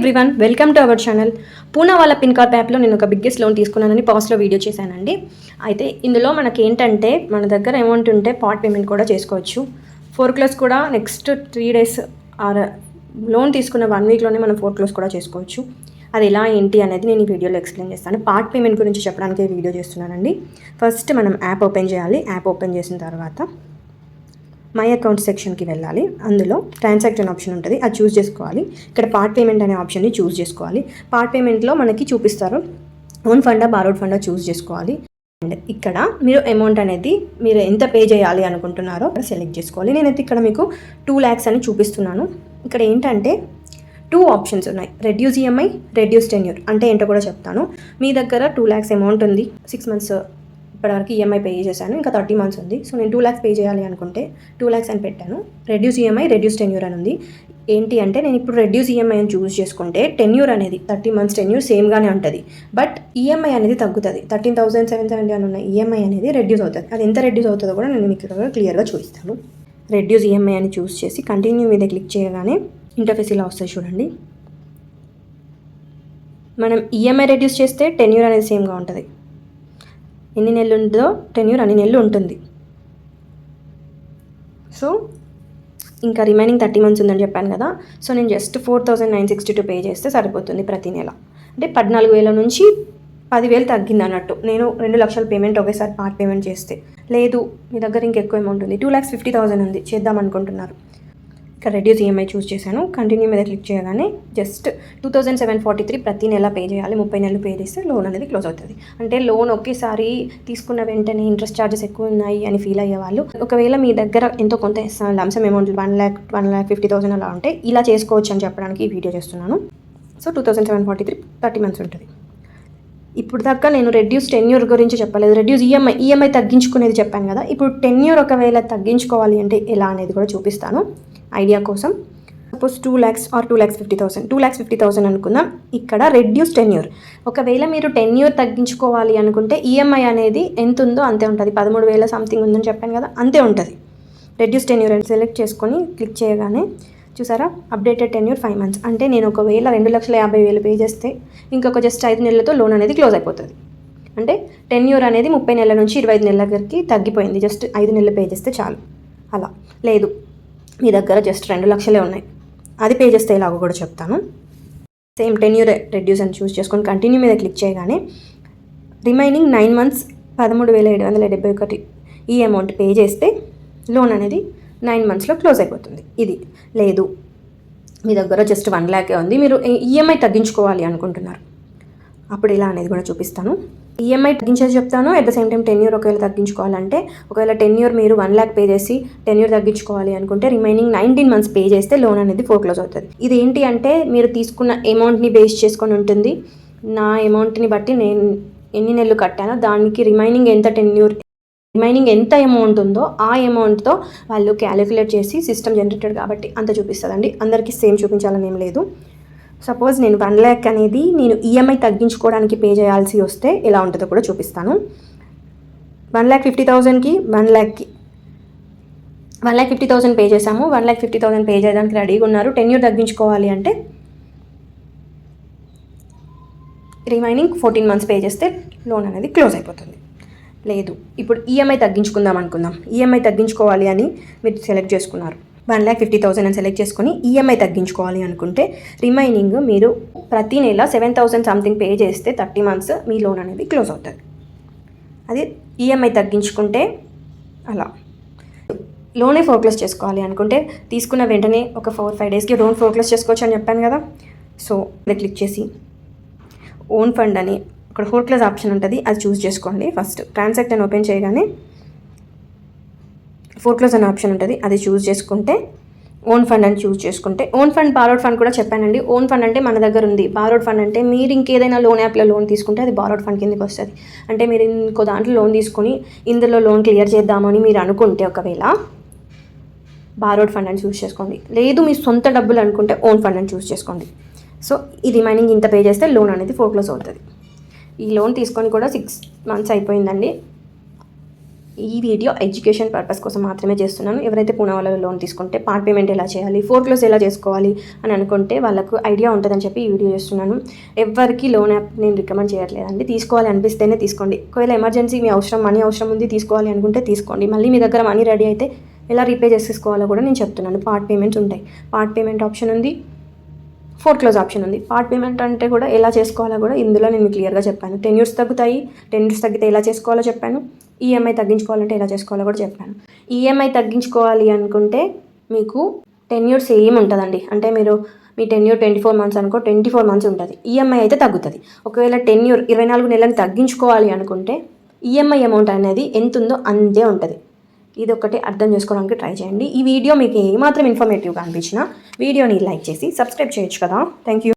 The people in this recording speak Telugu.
Everyone, welcome to our channel. Poona వాళ్ళ పిన్ కార్డ్ యాప్లో నేను ఒక బిగ్గెస్ట్ లోన్ తీసుకున్నానని పాస్ట్లో వీడియో చేశానండి. అయితే ఇందులో మనకి ఏంటంటే మన దగ్గర అమౌంట్ ఉంటే పార్ట్ పేమెంట్ కూడా చేసుకోవచ్చు. ఫోర్క్లోజ్ కూడా నెక్స్ట్ 3 days ఆర్ లోన్ తీసుకున్న 1 weekలోనే మనం ఫోర్క్లోజ్ కూడా చేసుకోవచ్చు. అది ఎలా ఏంటి అనేది నేను ఈ వీడియోలో ఎక్స్ప్లెయిన్ చేస్తాను. పార్ట్ పేమెంట్ గురించి చెప్పడానికి వీడియో చేస్తున్నానండి. ఫస్ట్ మనం యాప్ ఓపెన్ చేయాలి. యాప్ ఓపెన్ చేసిన తర్వాత మై అకౌంట్ సెక్షన్కి వెళ్ళాలి. అందులో ట్రాన్సాక్షన్ ఆప్షన్ ఉంటుంది, అది చూస్ చేసుకోవాలి. ఇక్కడ పార్ట్ పేమెంట్ అనే ఆప్షన్ని చూస్ చేసుకోవాలి. పార్ట్ పేమెంట్లో మనకి చూపిస్తారు ఓన్ ఫండా బారోడ్ ఫండా చూస్ చేసుకోవాలి. అండ్ ఇక్కడ మీరు అమౌంట్ అనేది మీరు ఎంత పే చేయాలి అనుకుంటున్నారో సెలెక్ట్ చేసుకోవాలి. నేనైతే ఇక్కడ మీకు 2 lakhs అని చూపిస్తున్నాను. ఇక్కడ ఏంటంటే 2 options ఉన్నాయి, రెడ్యూస్ ఈఎంఐ, రెడ్యూస్ టెన్యూర్. అంటే ఏంటో కూడా చెప్తాను. మీ దగ్గర 2 lakhs అమౌంట్ ఉంది, 6 months ఇప్పటివరకు ఈఎంఐ పే చేశాను, ఇంకా 30 months ఉంది. సో నేను 2 lakhs పే చేయాలి అనుకుంటే 2 lakhs అని పెట్టాను. రెడ్యూస్ ఈఎంఐ, రెడ్యూస్ టెన్యూర్ అని ఉంది. ఏంటి అంటే నేను ఇప్పుడు రెడ్యూస్ ఈఎంఐ అని చూస్ చేసుకుంటే టెన్యూర్ అనేది 30 months టెన్యూర్ సేమ్గానే ఉంటుంది, బట్ ఈఎంఐ అనేది తగ్గుతుంది. 13,770 అని ఉన్న ఈఎంఐ అనేది రెడ్యూస్ అవుతుంది. అది ఎంత రెడ్యూస్ అవుతుందో కూడా నేను మీకు క్లియర్గా చూపిస్తాను. రెడ్యూస్ ఈఎంఐ అని చూస్ చేసి కంటిన్యూ మీద క్లిక్ చేయగానే ఇంటర్ఫేస్ ఇలా వస్తుంది చూడండి. మనం ఈఎంఐ రెడ్యూస్ చేస్తే టెన్యూర్ అనేది సేమ్గా ఉంటుంది. ఎన్ని నెలలు ఉందో టెన్యూర్ అన్ని నెలలు ఉంటుంది. సో ఇంకా రిమైనింగ్ 30 months ఉందని చెప్పాను కదా. సో నేను జస్ట్ 4,962 పే చేస్తే సరిపోతుంది ప్రతి నెల. అంటే 14,000 నుంచి 10,000 తగ్గింది అన్నట్టు. నేను 2 లక్షల పేమెంట్ ఒకేసారి పార్ట్ పేమెంట్ చేస్తే. లేదు మీ దగ్గర ఇంకెక్కువ అమౌంట్ ఉంది, 2,50,000 ఉంది, చేద్దాం అనుకుంటున్నారు, ఇక్కడ రెడ్యూస్ ఈఎంఐ చూస్ చేశాను. కంటిన్యూ మీద క్లిక్ చేయగానే జస్ట్ 2,743 ప్రతి నెల పే చేయాలి. 30 నెలలు పే చేస్తే లోన్ అనేది క్లోజ్ అవుతుంది. అంటే లోన్ ఒకేసారి తీసుకున్న వెంటనే ఇంట్రెస్ట్ ఛార్జెస్ ఎక్కువ ఉన్నాయి అని ఫీల్ అయ్యే వాళ్ళు, ఒకవేళ మీ దగ్గర ఎంతో కొంత లంసమ్ అమౌంట్ 1,50,000 అలా ఉంటే ఇలా చేసుకోవచ్చు అని చెప్పడానికి ఈ వీడియో చేస్తున్నాను. సో 2,743 30 months ఉంటుంది. ఇప్పుడు దాకా నేను రెడ్యూస్ టెన్యూర్ గురించి చెప్పలేదు, రెడ్యూస్ ఈఎంఐ తగ్గించుకునేది చెప్పాను కదా. ఇప్పుడు టెన్యూర్ ఒకవేళ తగ్గించుకోవాలి అంటే ఎలా అనేది కూడా చూపిస్తాను ఐడియా కోసం. సపోజ్ 2 lakhs ఆర్ 2,50,000, 2,50,000 అనుకుందాం. ఇక్కడ రెడ్యూస్ టెన్యూర్, ఒకవేళ మీరు టెన్యూర్ తగ్గించుకోవాలి అనుకుంటే ఈఎంఐ అనేది ఎంత ఉందో అంతే ఉంటుంది. 13,000 సంథింగ్ ఉందని చెప్పాను కదా, అంతే ఉంటుంది. రెడ్యూస్ టెన్యూర్ అని సెలెక్ట్ చేసుకొని క్లిక్ చేయగానే చూసారా, అప్డేటెడ్ టెన్యూర్ 5 months. అంటే నేను ఒకవేళ 2,50,000 పే చేస్తే ఇంకొక జస్ట్ 5 నెలలతో లోన్ అనేది క్లోజ్ అయిపోతుంది. అంటే టెన్యూర్ అనేది 30 నెలల నుంచి 25 నెలల దగ్గరికి తగ్గిపోయింది. జస్ట్ 5 నెలలు పే చేస్తే చాలు. అలా లేదు మీ దగ్గర జస్ట్ 2 లక్షలే ఉన్నాయి, అది పే చేస్తే ఇలాగో కూడా చెప్తాను. సేమ్ టెన్యూర్ రెడ్యూస్ అని చూస్ చేసుకొని కంటిన్యూ మీద క్లిక్ చేయగానే రిమైనింగ్ 9 months 13,771 ఈ అమౌంట్ పే చేస్తే లోన్ అనేది 9 monthsలో క్లోజ్ అయిపోతుంది. ఇది లేదు మీ దగ్గర జస్ట్ 1 lakh ఉంది, మీరు ఈఎంఐ తగ్గించుకోవాలి అనుకుంటున్నారు, అప్పుడు ఇలా అనేది కూడా చూపిస్తాను. ఈఎంఐ తగ్గించేది చెప్తాను. At the same time tenure ఒకవేళ తగ్గించుకోవాలంటే, ఒకవేళ టెన్యూర్ మీరు 1 lakh పే చేసి టెన్యూర్ తగ్గించుకోవాలి అనుకుంటే రిమైనింగ్ 19 months పే చేస్తే లోన్ అనేది ఫోర్క్లోజ్ అవుతుంది. ఇది ఏంటి అంటే మీరు తీసుకున్న అమౌంట్ని బేస్ చేసుకొని ఉంటుంది. నా అమౌంట్ని బట్టి నేను ఎన్ని నెలలు కట్టానో దానికి రిమైనింగ్ ఎంత అమౌంట్ ఉందో ఆ అమౌంట్తో వాళ్ళు క్యాలిక్యులేట్ చేసి సిస్టమ్ జనరేటెడ్ కాబట్టి అంత చూపిస్తుందండి. అందరికీ సేమ్ చూపించాలని ఏం లేదు. సపోజ్ నేను 1 lakh అనేది నేను ఈఎంఐ తగ్గించుకోవడానికి పే చేయాల్సి వస్తే ఎలా ఉంటుందో కూడా చూపిస్తాను. 1,50,000కి 1,50,000 పే చేసాము. 1,50,000 పే చేయడానికి రెడీగా ఉన్నారు. టెన్యూర్ తగ్గించుకోవాలి అంటే రిమైనింగ్ 14 months పే చేస్తే లోన్ అనేది క్లోజ్ అయిపోతుంది. లేదు ఇప్పుడు ఈఎంఐ తగ్గించుకుందాం అనుకుందాం. ఈఎంఐ తగ్గించుకోవాలి అని మీరు సెలెక్ట్ చేసుకున్నారు, 1,50,000 అని సెలెక్ట్ చేసుకొని ఈఎంఐ తగ్గించుకోవాలి అనుకుంటే రిమైనింగ్ మీరు ప్రతి నెల 7,000 సంథింగ్ పే చేస్తే 30 months మీ లోన్ అనేది క్లోజ్ అవుతుంది. అది ఈఎంఐ తగ్గించుకుంటే అలా. లోనే ఫోర్క్లోజ్ చేసుకోవాలి అనుకుంటే తీసుకున్న వెంటనే ఒక 4-5 daysకి లోన్ ఫోర్క్లోజ్ చేసుకోవచ్చు అని చెప్పాను కదా. సో అది క్లిక్ చేసి ఓన్ ఫండ్ అని అక్కడ ఫోర్క్లోజ్ ఆప్షన్ ఉంటుంది, అది చూస్ చేసుకోండి. ఫస్ట్ ట్రాన్సాక్ట్ అని ఓపెన్ చేయగానే ఫోర్క్లోజ్ అనే ఆప్షన్ ఉంటుంది, అది చూస్ చేసుకుంటే ఓన్ ఫండ్ అని చూస్ చేసుకుంటే ఓన్ ఫండ్ బారోడ్ ఫండ్ కూడా చెప్పానండి. ఓన్ ఫండ్ అంటే మన దగ్గర ఉంది, బారోడ్ ఫండ్ అంటే మీరు ఇంకేదైనా లోన్ యాప్లో లోన్ తీసుకుంటే అది బారోడ్ ఫండ్ కిందకి వస్తుంది. అంటే మీరు ఇంకో దాంట్లో లోన్ తీసుకొని ఇందులో లోన్ క్లియర్ చేద్దామని మీరు అనుకుంటే ఒకవేళ బారోడ్ ఫండ్ అని చూస్ చేసుకోండి. లేదు మీ సొంత డబ్బులు అనుకుంటే ఓన్ ఫండ్ అని చూస్ చేసుకోండి. సో ఈ రిమైనింగ్ ఇంత పే చేస్తే లోన్ అనేది ఫోర్క్లోజ్ అవుతుంది. ఈ లోన్ తీసుకొని కూడా 6 months అయిపోయిందండి. ఈ వీడియో ఎడ్యుకేషన్ పర్పస్ కోసం మాత్రమే చేస్తున్నాను. ఎవరైతే పూనా వాళ్ళలో లోన్ తీసుకుంటే పార్ట్ పేమెంట్ ఎలా చేయాలి, ఫోర్క్లోజ్ ఎలా చేసుకోవాలి అని అనుకుంటే వాళ్ళకు ఐడియా ఉంటుందని చెప్పి ఈ వీడియో చేస్తున్నాను. ఎవరికి లోన్ యాప్ నేను రికమెండ్ చేయట్లేదండి. తీసుకోవాలి అనిపిస్తేనే తీసుకోండి. ఒకవేళ ఎమర్జెన్సీ మీ మనీ అవసరం ఉంది, తీసుకోవాలి అనుకుంటే తీసుకోండి. మళ్ళీ మీ దగ్గర మనీ రెడీ అయితే ఎలా రీపే చేసేసుకోవాలో కూడా నేను చెప్తున్నాను. పార్ట్ పేమెంట్స్ ఉంటాయి. పార్ట్ పేమెంట్ ఆప్షన్ ఉంది, ఫోర్క్లోజ్ ఆప్షన్ ఉంది. పార్ట్ పేమెంట్ అంటే కూడా ఎలా చేసుకోవాలో కూడా ఇందులో నేను క్లియర్గా చెప్పాను. 10 years తగ్గుతాయి. 10 years తగ్గితే ఎలా చేసుకోవాలో చెప్పాను. ఈఎంఐ తగ్గించుకోవాలంటే ఎలా చేసుకోవాలో కూడా చెప్పాను. ఈఎంఐ తగ్గించుకోవాలి అనుకుంటే మీకు 10 years ఏం ఉంటుందండి. అంటే మీరు మీ టెన్యూర్ 24 months అనుకో, 24 months ఉంటుంది. ఈఎంఐ అయితే తగ్గుతుంది. ఒకవేళ 24 నెలలను తగ్గించుకోవాలి అనుకుంటే ఈఎంఐ అమౌంట్ అనేది ఎంత ఉందో అంతే ఉంటుంది. ఇది ఒకటి అర్థం చేసుకోవడానికి ట్రై చేయండి. ఈ వీడియో మీకు ఏమాత్రం ఇన్ఫర్మేటివ్గా అనిపించినా వీడియోని లైక్ చేసి సబ్స్క్రైబ్ చేయొచ్చు కదా. Thank you.